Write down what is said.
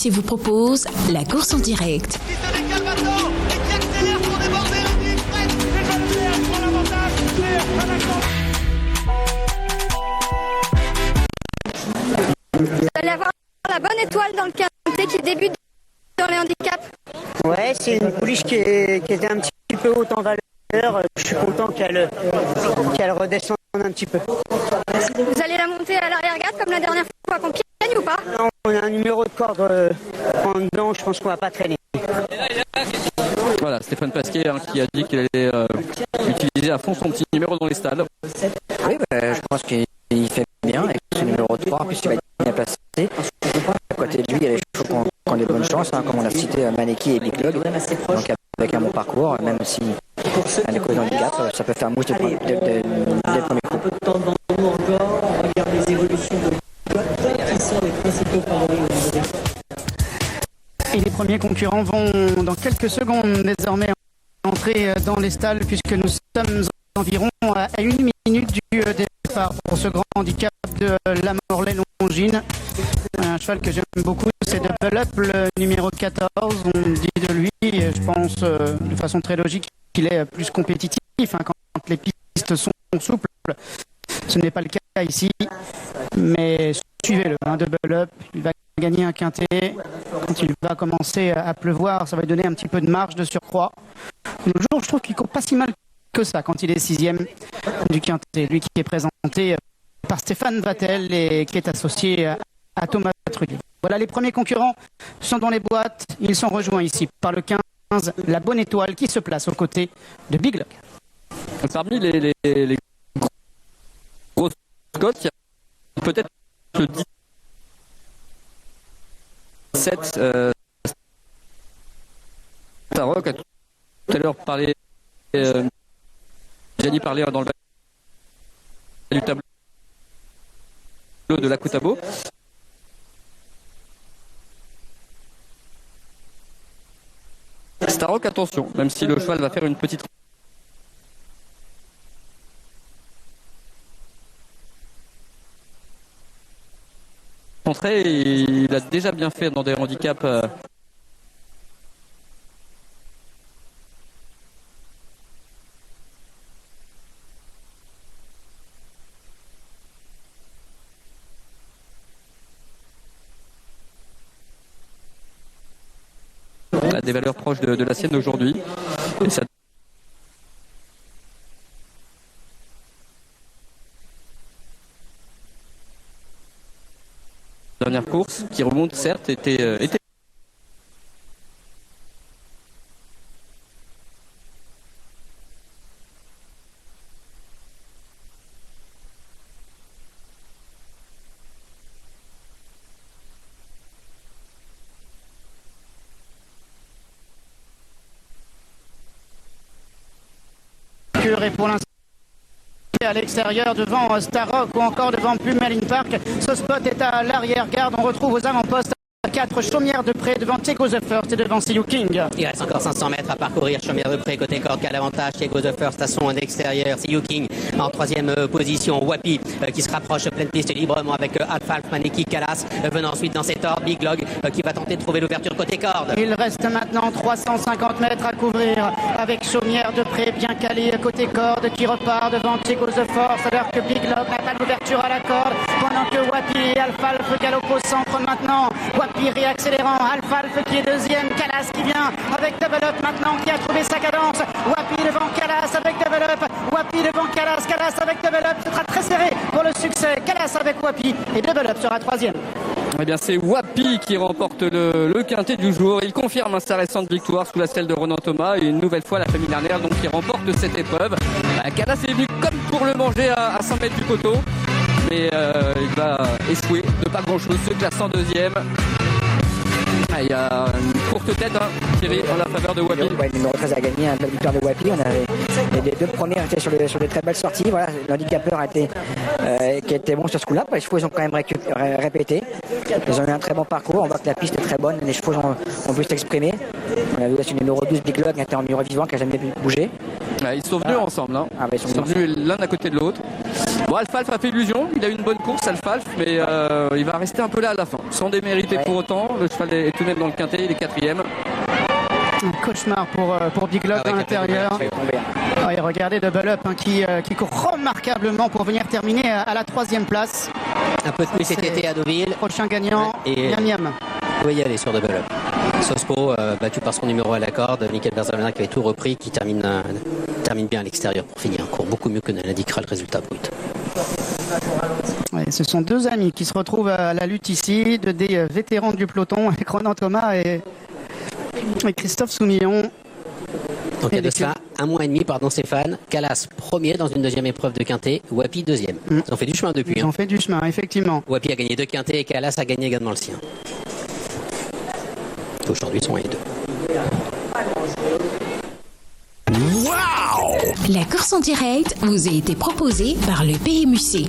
Si vous propose la course en direct. Qui se décale maintenant et qui accélère pour déborder le dit Fred. Déjà le vert prend l'avantage. Vous allez avoir la bonne étoile dans le quintet qui débute dans les handicaps. Ouais, c'est une pouliche qui était un petit peu haute en valeur. Je suis content qu'elle redescende un petit peu. Vous allez la monter à l'arrière-garde comme la dernière fois à Compiègne ou pas? Non, on a un numéro de corde en dedans, je pense qu'on va pas traîner. Voilà, Stéphane Pasquier qui a dit qu'il allait utiliser à fond son petit numéro dans les stalles. Oui, je pense qu'il fait bien avec ce numéro 3, puisqu'il va être bien placé. À côté de lui, il y a les chevaux qui ont des bonnes chances, comme on l'a cité, Maneki et Big Log. Donc avec un bon parcours, même si les causes handicap, ça peut faire mouche dès le premier coup. Et les premiers concurrents vont dans quelques secondes désormais entrer dans les stalles puisque nous sommes environ à 1 minute du départ pour ce grand handicap de la Morlaix Longines. Un cheval que j'aime beaucoup, c'est Double Up, le numéro 14. On dit de lui, je pense de façon très logique, qu'il est plus compétitif quand les pistes sont souples. Ce n'est pas le cas ici, mais suivez-le, Double Up, il va gagner un quintet. Quand il va commencer à pleuvoir, ça va lui donner un petit peu de marge de surcroît. Le jour, je trouve qu'il ne court pas si mal que ça quand il est 6e du quintet. Lui qui est présenté par Stéphane Vattel et qui est associé à Thomas Trulli. Voilà, les premiers concurrents sont dans les boîtes. Ils sont rejoints ici par le 15, la Bonne Étoile, qui se place aux côtés de Big Log. Parmi les grosses cotes, il y a peut-être le 17 Starrock a tout à l'heure parlé, Gianni parlait dans le bas du tableau de la Koutabo. Starrock, attention, même si le cheval va faire une petite entrée, il a déjà bien fait dans des handicaps. À des valeurs proches de la sienne aujourd'hui. Et ça... Dernière course qui remonte certes était Et pour l'instant à l'extérieur devant Starrock ou encore devant Pumelin Park. Ce spot est à l'arrière-garde. On retrouve aux avant-postes 4 Chaumière de Pré devant Tego the First et devant See You King. Il reste encore 500 mètres à parcourir. Chaumière de Pré côté corde qui a l'avantage. Tego the First à son extérieur. See You King en troisième position. Wapi qui se rapproche pleine piste librement avec Alpha Maneki Calas venant ensuite dans cet ordre. Big Log qui va tenter de trouver l'ouverture côté corde. Il reste maintenant 350 mètres à couvrir avec Chaumière de Pré bien calé côté corde qui repart devant Tego the First alors que Big Log n'a pas l'ouverture à la corde pendant que Wapi et Alpha galopent au centre maintenant. Wapi réaccélérant, Alpha qui est deuxième, Calas qui vient avec Double Up maintenant qui a trouvé sa cadence. Wapi devant Calas avec Double Up, Wapi devant Calas, Calas avec Double Up, ce sera très serré pour le succès. Calas avec Wapi et Double Up sera troisième. Eh bien c'est Wapi qui remporte le quintet du jour. Il confirme sa récente victoire sous la selle de Ronan Thomas et une nouvelle fois la famille Lerner donc qui remporte cette épreuve. Calas est venu comme pour le manger à 100 mètres du poteau, mais il va échouer de pas grand chose, se classe en deuxième. Il y a une courte tête, Thierry, en la faveur de Wapi. Le numéro 13 a gagné, une belle victoire de Wapi. On avait les deux premiers étaient sur des très belles sorties. Voilà, l'handicapeur qui était bon sur ce coup-là. Les chevaux ils ont quand même répété. Ils ont eu un très bon parcours. On voit que la piste est très bonne. Les chevaux ont pu s'exprimer. On a vu aussi le numéro 12 Big Log qui était en mur vivant, qui n'a jamais pu bouger. Ils sont venus ensemble. Ils sont venus l'un à côté de l'autre. Bon, Alfalf a fait illusion, il a eu une bonne course Alfalf, mais il va rester un peu là à la fin, sans démériter pour autant. Le cheval est tout de même dans le quintet, il est 4e. Un cauchemar pour Big Log à l'intérieur. Et regardez Double Up qui court remarquablement pour venir terminer à la 3e place. Un peu de plus cet été à Deauville. Prochain gagnant, Miam Miam. Vous pouvez y aller sur Double Up. Sospo, battu par son numéro à la corde, Michael Berzalona qui avait tout repris, qui termine bien à l'extérieur pour finir un cours beaucoup mieux que l'indiquera le résultat brut. Ouais, ce sont deux amis qui se retrouvent à la lutte ici, des vétérans du peloton, Ronan Thomas et Christophe Soumillon. Donc il y a de cela un mois et demi, Stéphane. Calas premier dans une deuxième épreuve de quintet, Wapi deuxième. Ils ont fait du chemin depuis. Ils ont fait du chemin, effectivement. Wapi a gagné 2 quintets et Calas a gagné également le sien. Aujourd'hui, ils sont 1 et 2. La course en direct vous a été proposée par le PMUC.